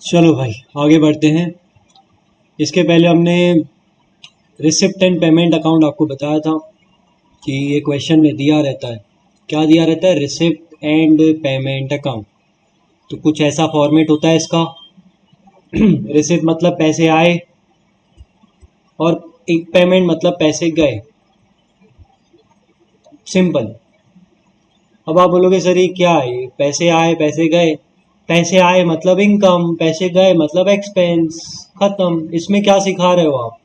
चलो भाई आगे बढ़ते हैं। इसके पहले हमने रिसिप्ट एंड पेमेंट अकाउंट आपको बताया था कि ये क्वेश्चन में दिया रहता है। क्या दिया रहता है? Receipt and payment account. तो कुछ ऐसा फॉर्मेट होता है इसका। रिसिप्ट मतलब पैसे आए और एक पेमेंट मतलब पैसे गए। सिंपल। अब आप बोलोगे सर ये क्या है? ये पैसे आए पैसे गए। पैसे आए मतलब इनकम, पैसे गए मतलब एक्सपेंस। खत्म। इसमें क्या सिखा रहे हो आप?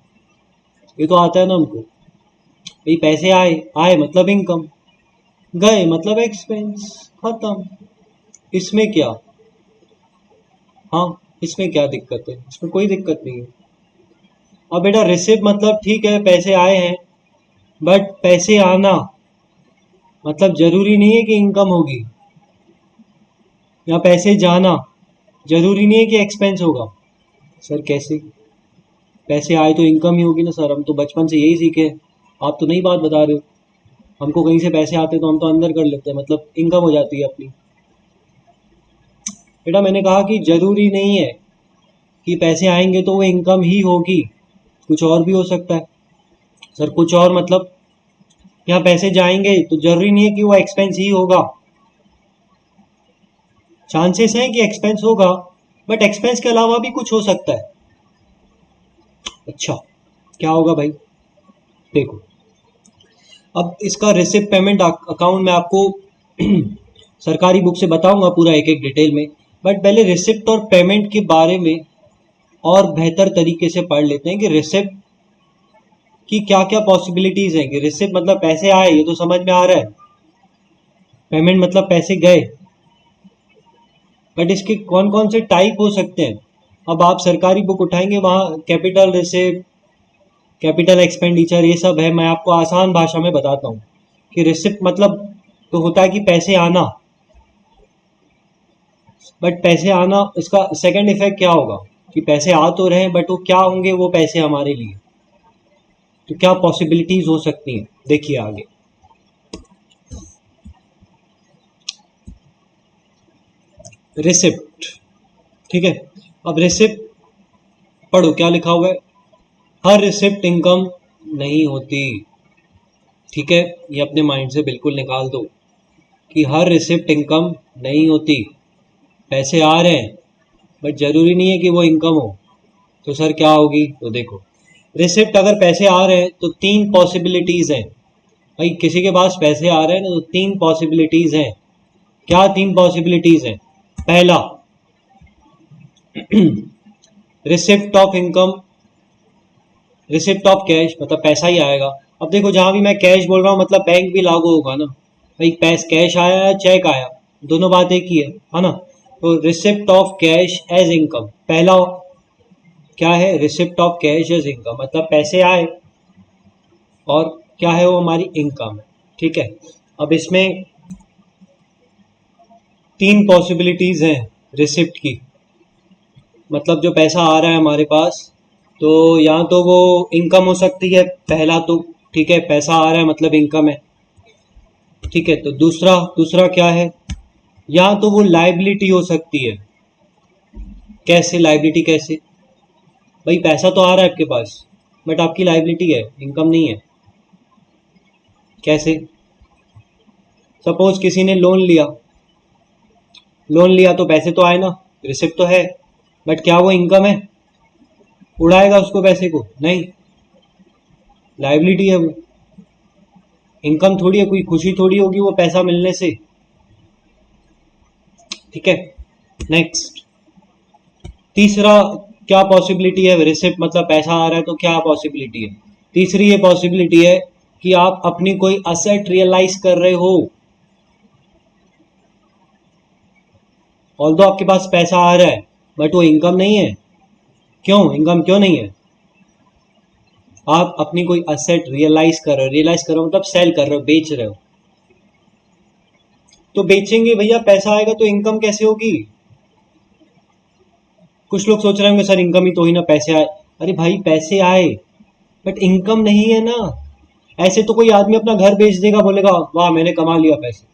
ये तो आता है ना हमको। भाई पैसे आए, आए मतलब इनकम, गए मतलब एक्सपेंस। खत्म। इसमें क्या? हाँ, इसमें क्या दिक्कत है? इसमें कोई दिक्कत नहीं है। अब बेटा रिसिप्ट मतलब ठीक है पैसे आए हैं, बट पैसे आना मतलब जरूरी नहीं है कि इनकम होगी। या पैसे जाना जरूरी नहीं है कि एक्सपेंस होगा। सर कैसे? पैसे आए तो इनकम ही होगी ना सर, हम तो बचपन से यही सीखे। आप तो नई बात बता रहे हो। हमको कहीं से पैसे आते तो हम तो अंदर कर लेते हैं, मतलब इनकम हो जाती है अपनी। बेटा मैंने कहा कि जरूरी नहीं है कि पैसे आएंगे तो वो इनकम ही होगी, कुछ और भी हो सकता है। सर कुछ और मतलब? यहाँ पैसे जाएंगे तो जरूरी नहीं है कि वो एक्सपेंस ही होगा। चांसेस हैं कि एक्सपेंस होगा, बट एक्सपेंस के अलावा भी कुछ हो सकता है। अच्छा, क्या होगा भाई? देखो, अब इसका रिसिप्ट पेमेंट अकाउंट मैं आपको सरकारी बुक से बताऊंगा पूरा एक एक डिटेल में। बट पहले रिसिप्ट और पेमेंट के बारे में और बेहतर तरीके से पढ़ लेते हैं कि रिसिप्ट की क्या क्या पॉसिबिलिटीज हैं। कि रिसिप्ट मतलब पैसे आए, ये तो समझ में आ रहा है। पेमेंट मतलब पैसे गए, बट इसके कौन कौन से टाइप हो सकते हैं। अब आप सरकारी बुक उठाएंगे, वहाँ कैपिटल रिसिप्ट, कैपिटल एक्सपेंडिचर, ये सब है। मैं आपको आसान भाषा में बताता हूँ कि रिसिप्ट मतलब तो होता है कि पैसे आना, बट पैसे आना इसका सेकंड इफेक्ट क्या होगा कि पैसे आ तो रहे हैं, बट वो क्या होंगे वो पैसे हमारे लिए। तो क्या पॉसिबिलिटीज हो सकती हैं, देखिए आगे। रिसिप्ट, ठीक है। अब रिसिप्ट पढ़ो क्या लिखा हुआ है। हर रिसिप्ट इनकम नहीं होती। ठीक है, ये अपने माइंड से बिल्कुल निकाल दो कि हर रिसिप्ट इनकम नहीं होती। पैसे आ रहे हैं, बट जरूरी नहीं है कि वो इनकम हो। तो सर क्या होगी? तो देखो, रिसिप्ट अगर पैसे आ रहे हैं तो तीन पॉसिबिलिटीज हैं। भाई किसी के पास पैसे आ रहे हैं ना, तो तीन पॉसिबिलिटीज हैं। क्या तीन पॉसिबिलिटीज हैं? पहला, receipt of income, receipt of cash, मतलब पैसा ही आएगा। अब देखो जहां भी मैं कैश बोल रहा हूँ मतलब बैंक भी लागू होगा ना। भाई पैस कैश आया या चेक आया, दोनों बात एक ही है ना। तो receipt of cash as income पहला क्या है? Receipt of cash as income मतलब पैसे आए और क्या है वो? हमारी इनकम है। ठीक है। अब इसमें तीन पॉसिबिलिटीज हैं रिसिप्ट की। मतलब जो पैसा आ रहा है हमारे पास, तो या तो वो इनकम हो सकती है पहला तो। ठीक है, पैसा आ रहा है मतलब इनकम है। ठीक है, तो दूसरा दूसरा क्या है? या तो वो लाइबिलिटी हो सकती है। कैसे लाइबिलिटी? कैसे? भाई पैसा तो आ रहा है आपके पास, बट आपकी लाइबिलिटी है, इनकम नहीं है। कैसे? सपोज किसी ने लोन लिया, लोन लिया तो पैसे तो आए ना, रिसिप्ट तो है, बट क्या वो इनकम है? उड़ाएगा उसको पैसे को? नहीं, लाइबिलिटी है वो। इनकम थोड़ी है, कोई खुशी थोड़ी होगी वो पैसा मिलने से। ठीक है, नेक्स्ट। तीसरा क्या पॉसिबिलिटी है? रिसिप्ट मतलब पैसा आ रहा है तो क्या पॉसिबिलिटी है? तीसरी ये पॉसिबिलिटी है कि आप अपनी कोई असेट रियलाइज कर रहे हो। ऑल्दो आपके पास पैसा आ रहा है, बट वो इनकम नहीं है। क्यों इनकम क्यों नहीं है? आप अपनी कोई असेट रियलाइज कर रहे हो। रियलाइज कर रहे हो मतलब सेल कर रहे हो, बेच रहे हो। तो बेचेंगे भैया, पैसा आएगा तो इनकम कैसे होगी? कुछ लोग सोच रहे होंगे सर इनकम ही तो ही ना, पैसे आए। अरे भाई पैसे आए, बट इनकम नहीं है ना। ऐसे तो कोई आदमी अपना घर बेच देगा, बोलेगा वाह मैंने कमा लिया पैसे।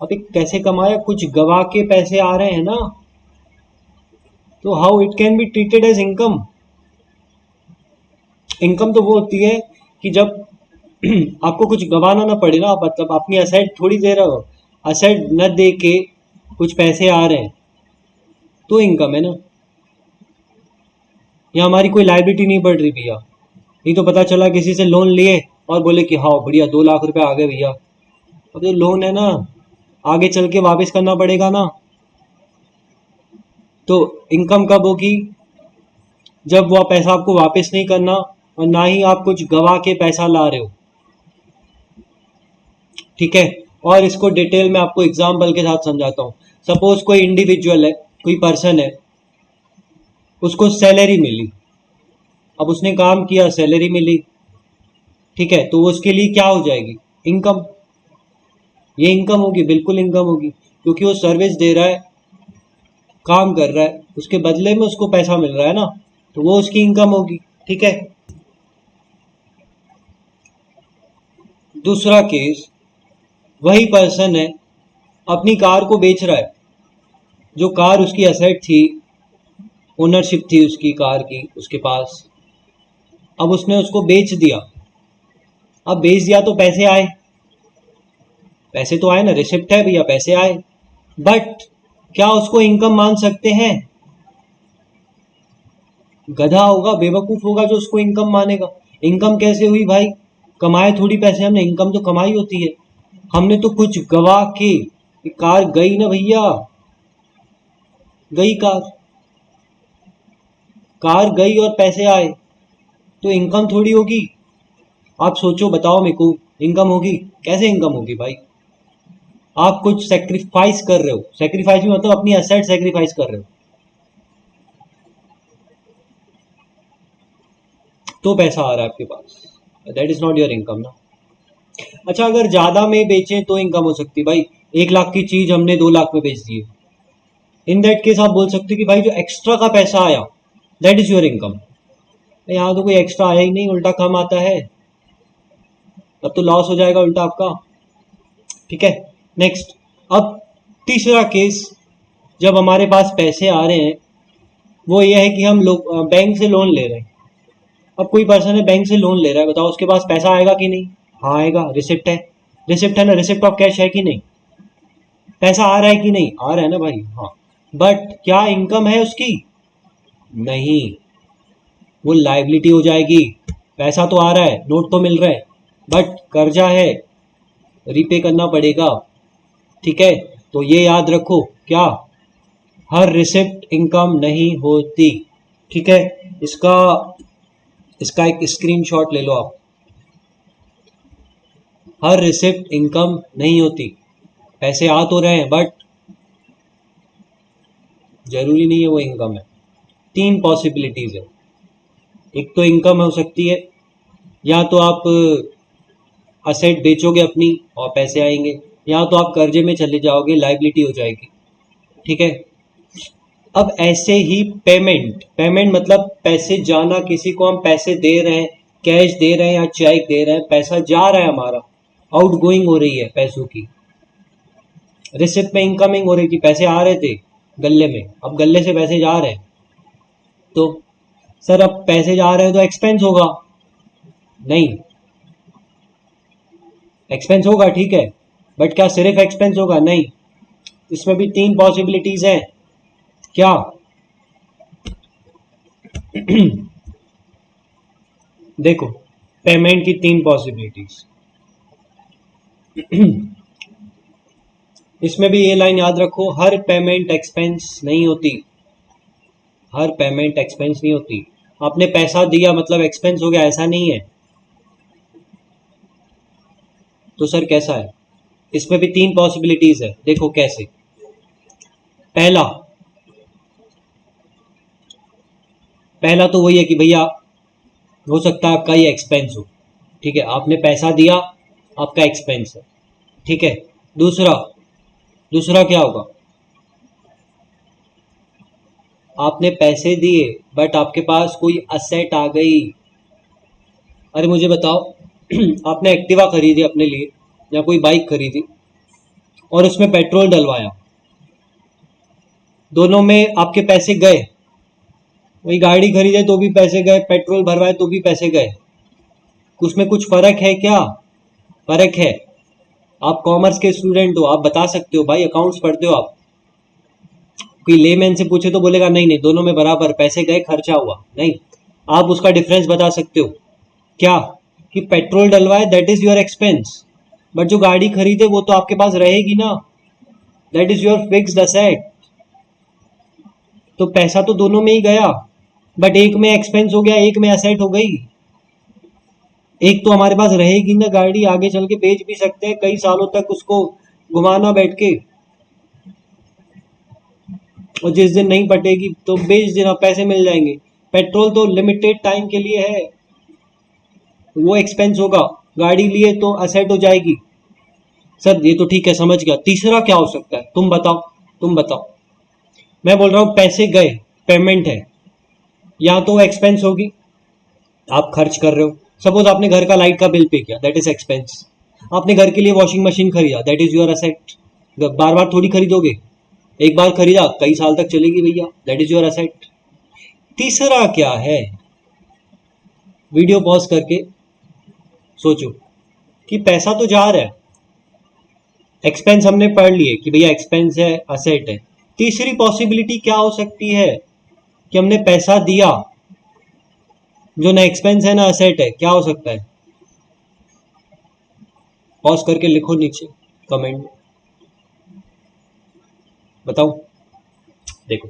अभी कैसे कमाया? कुछ गवा के पैसे आ रहे हैं ना। तो how it can be treated as income? Income तो वो होती है कि जब आपको कुछ गंवाना ना पड़े ना, मतलब अपनी असेट थोड़ी दे रहे हो, असेट न दे के कुछ पैसे आ रहे हैं तो इनकम है ना। या हमारी कोई लाइबिलिटी नहीं पड़ रही भैया, नहीं तो पता चला किसी से लोन लिए और बोले कि हाँ बढ़िया 2 लाख रुपए आ गए भैया, अब जो लोन है ना आगे चल के वापस करना पड़ेगा ना। तो इनकम कब होगी? जब वह पैसा आपको वापस नहीं करना और ना ही आप कुछ गवा के पैसा ला रहे हो, ठीक है। और इसको डिटेल में आपको एग्जाम्पल के साथ समझाता हूँ। सपोज कोई इंडिविजुअल है, कोई पर्सन है, उसको सैलरी मिली, अब उसने काम किया, सैलरी मिली, ठीक है, तो वो उसके लिए क्या हो जाएगी? इनकम। ये इनकम होगी, बिल्कुल इनकम होगी, क्योंकि वो सर्विस दे रहा है, काम कर रहा है, उसके बदले में उसको पैसा मिल रहा है ना, तो वो उसकी इनकम होगी, ठीक है। दूसरा केस, वही पर्सन है, अपनी कार को बेच रहा है, जो कार उसकी एसेट थी, ओनरशिप थी उसकी कार की उसके पास, अब उसने उसको बेच दिया। अब बेच दिया तो पैसे आए, पैसे तो आए ना, रिसिप्ट है भैया, पैसे आए, बट क्या उसको इनकम मान सकते हैं? गधा होगा, बेवकूफ होगा जो उसको इनकम मानेगा। इनकम कैसे हुई भाई? कमाए थोड़ी पैसे हमने, इनकम तो कमाई होती है, हमने तो कुछ गवा के। कार गई ना भैया, गई कार, कार गई और पैसे आए, तो इनकम थोड़ी होगी। आप सोचो, बताओ मेरे को, इनकम होगी? कैसे इनकम होगी भाई? आप कुछ सेक्रीफाइस कर रहे हो, सेक्रीफाइस भी मतलब अपनी एसेट सेक्रीफाइस कर रहे हो, तो पैसा आ रहा है आपके पास, that is not your income ना। अच्छा, अगर ज्यादा में बेचें तो इनकम हो सकती है भाई। 1 लाख की चीज हमने 2 लाख में बेच दी, इन दैट केस आप बोल सकते हो कि भाई जो एक्स्ट्रा का पैसा आया दैट इज योर इनकम। यहाँ तो कोई एक्स्ट्रा आया ही नहीं, उल्टा कम आता है, तब तो लॉस हो जाएगा उल्टा आपका, ठीक है। नेक्स्ट, अब तीसरा केस, जब हमारे पास पैसे आ रहे हैं, वो ये है कि हम लोग बैंक से लोन ले रहे हैं। अब कोई पर्सन है बैंक से लोन ले रहा है, बताओ उसके पास पैसा आएगा कि नहीं? हाँ आएगा, रिसिप्ट है, रिसिप्ट है ना, रिसिप्ट ऑफ कैश है कि नहीं? पैसा आ रहा है कि नहीं? आ रहा है ना भाई, हाँ। बट क्या इनकम है उसकी? नहीं, वो लाइबिलिटी हो जाएगी। पैसा तो आ रहा है, नोट तो मिल रहा है, बट कर्जा है, रीपे करना पड़ेगा, ठीक है। तो ये याद रखो, क्या हर रिसिप्ट इनकम नहीं होती, ठीक है। इसका इसका एक स्क्रीनशॉट ले लो आप। हर रिसिप्ट इनकम नहीं होती, पैसे आ तो रहे हैं बट जरूरी नहीं है वो इनकम है। 3 पॉसिबिलिटीज है, एक तो इनकम हो सकती है, या तो आप असेट बेचोगे अपनी और पैसे आएंगे, या तो आप कर्जे में चले जाओगे, लाइबिलिटी हो जाएगी, ठीक है। अब ऐसे ही पेमेंट, पेमेंट मतलब पैसे जाना, किसी को हम पैसे दे रहे हैं, कैश दे रहे हैं या चेक दे रहे हैं, पैसा जा रहा है हमारा, आउट गोइंग हो रही है पैसों की। रिसिप्ट में इनकमिंग हो रही थी, पैसे आ रहे थे गल्ले में, अब गल्ले से पैसे जा रहे हैं, तो सर अब पैसे जा रहे हैं तो एक्सपेंस होगा? नहीं, एक्सपेंस होगा, ठीक है, बट क्या सिर्फ एक्सपेंस होगा? नहीं, इसमें भी 3 पॉसिबिलिटीज हैं। क्या? देखो, पेमेंट की 3 पॉसिबिलिटीज। इसमें भी ये लाइन याद रखो, हर पेमेंट एक्सपेंस नहीं होती, हर पेमेंट एक्सपेंस नहीं होती। आपने पैसा दिया मतलब एक्सपेंस हो गया, ऐसा नहीं है। तो सर कैसा है? इसमें भी 3 पॉसिबिलिटीज है, देखो कैसे। पहला पहला तो वही है कि भैया हो सकता है आपका ये एक्सपेंस हो, ठीक है, आपने पैसा दिया, आपका एक्सपेंस है, ठीक है। दूसरा दूसरा क्या होगा? आपने पैसे दिए बट आपके पास कोई असेट आ गई। अरे मुझे बताओ, आपने एक्टिवा खरीदी अपने लिए या कोई बाइक खरीदी और उसमें पेट्रोल डलवाया, दोनों में आपके पैसे गए, वही गाड़ी खरीदे तो भी पैसे गए, पेट्रोल भरवाए तो भी पैसे गए। उसमें कुछ फर्क है क्या? फर्क है। आप कॉमर्स के स्टूडेंट हो, आप बता सकते हो भाई, अकाउंट्स पढ़ते हो आप। कोई लेमैन से पूछे तो बोलेगा नहीं नहीं, दोनों में बराबर, पैसे गए खर्चा हुआ। नहीं, आप उसका डिफरेंस बता सकते हो। क्या? कि पेट्रोल डलवाए that is your expense, but जो गाड़ी खरीदे वो तो आपके पास रहेगी ना, that is your fixed asset. तो पैसा तो दोनों में ही गया, बट एक में एक्सपेंस हो गया, एक में असेट हो गई। एक तो हमारे पास रहेगी ना गाड़ी, आगे चल के बेच भी सकते हैं, कई सालों तक उसको घुमाना बैठ के, और जिस दिन नहीं पटेगी तो बेच देना, पैसे मिल जाएंगे। पेट्रोल तो लिमिटेड टाइम के लिए है, वो एक्सपेंस होगा। गाड़ी लिए तो असेट हो जाएगी। सर ये तो ठीक है, समझ गया। तीसरा क्या हो सकता है, तुम बताओ, तुम बताओ। मैं बोल रहा हूँ पैसे गए, पेमेंट है, या तो एक्सपेंस होगी, आप खर्च कर रहे हो। सपोज आपने घर का लाइट का बिल पे किया, दैट इज एक्सपेंस। आपने घर के लिए वॉशिंग मशीन खरीदा, दैट इज योर असेट। बार बार थोड़ी खरीदोगे, एक बार खरीदा कई साल तक चलेगी भैया, दैट इज योर असेट। तीसरा क्या है? वीडियो पॉज करके सोचो कि पैसा तो जा रहा है, एक्सपेंस हमने पढ़ लिए कि भैया एक्सपेंस है, असेट है। तीसरी पॉसिबिलिटी क्या हो सकती है कि हमने पैसा दिया जो ना एक्सपेंस है ना असेट है, क्या हो सकता है? पॉज करके लिखो नीचे कमेंट में, बताओ। देखो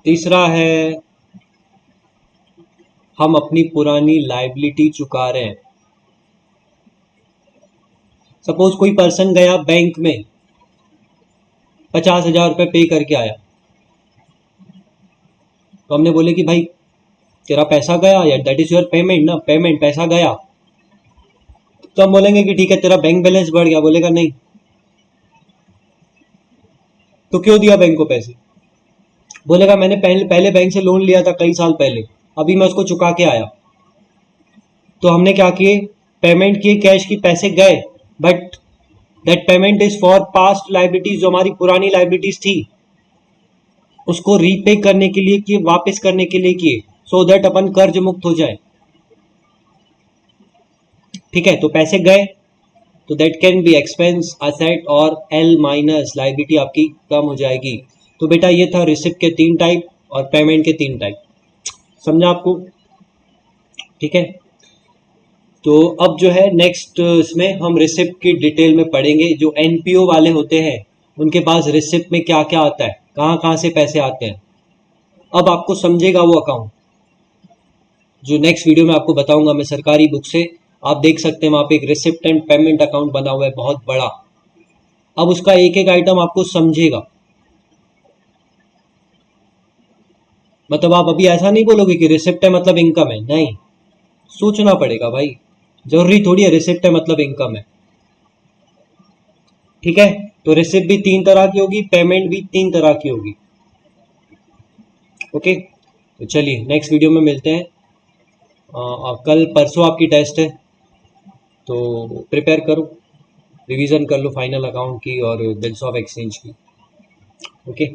तीसरा है, हम अपनी पुरानी लाइबिलिटी चुका रहे हैं। सपोज कोई पर्सन गया बैंक में, 50,000 रुपये पे करके आया, तो हमने बोले कि भाई तेरा पैसा गया, या दैट इज योर पेमेंट ना, पेमेंट, पैसा गया। तो हम बोलेंगे कि ठीक है तेरा बैंक बैलेंस बढ़ गया, बोलेगा नहीं। तो क्यों दिया बैंक को पैसे? बोलेगा मैंने पहले पहले बैंक से लोन लिया था कई साल पहले, अभी मैं उसको चुका के आया। तो हमने क्या किए, पेमेंट किए कैश की, पैसे गए, but that payment is for past liabilities, जो हमारी पुरानी लाइबिलिटीज थी उसको रीपे करने के लिए किए, वापस करने के लिए किए, सो दैट अपन कर्ज मुक्त हो जाए। ठीक है, तो पैसे गए तो that can be expense, asset, और एल माइनस लाइबिलिटी आपकी कम हो जाएगी। तो बेटा ये था रिसिप्ट के 3 टाइप और पेमेंट के 3 टाइप, समझा आपको? ठीक है, तो अब जो है नेक्स्ट इसमें हम रिसिप्ट की डिटेल में पढ़ेंगे। जो एनपीओ वाले होते हैं उनके पास रिसिप्ट में क्या क्या आता है, कहाँ कहाँ से पैसे आते हैं, अब आपको समझेगा वो अकाउंट। जो नेक्स्ट वीडियो में आपको बताऊंगा मैं सरकारी बुक से, आप देख सकते हैं वहाँ पे एक रिसिप्ट एंड पेमेंट अकाउंट बना हुआ है बहुत बड़ा। अब उसका एक एक आइटम आपको समझेगा। मतलब आप अभी ऐसा नहीं बोलोगे कि रिसिप्ट है मतलब इनकम है, नहीं, सोचना पड़ेगा भाई। जरूरी थोड़ी है रिसिप्ट है मतलब इनकम है। ठीक है, तो रिसिप्ट भी 3 तरह की होगी, पेमेंट भी 3 तरह की होगी। ओके, तो चलिए नेक्स्ट वीडियो में मिलते हैं। कल परसों आपकी टेस्ट है, तो प्रिपेयर करो, रिवीजन कर लो फाइनल अकाउंट की और बिल्स ऑफ एक्सचेंज की। ओके।